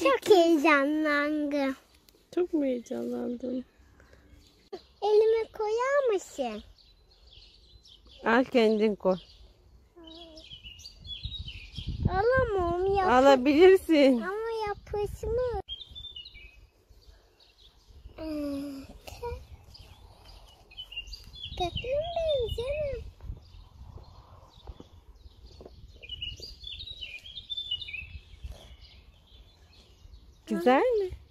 Çok heyecanlandım. Çok mu heyecanlandın? Elime koyar mısın? Al kendin koy. Alamam. Alabilirsin. Ama yapışmış. Tatlım benim canım. Güzel mi?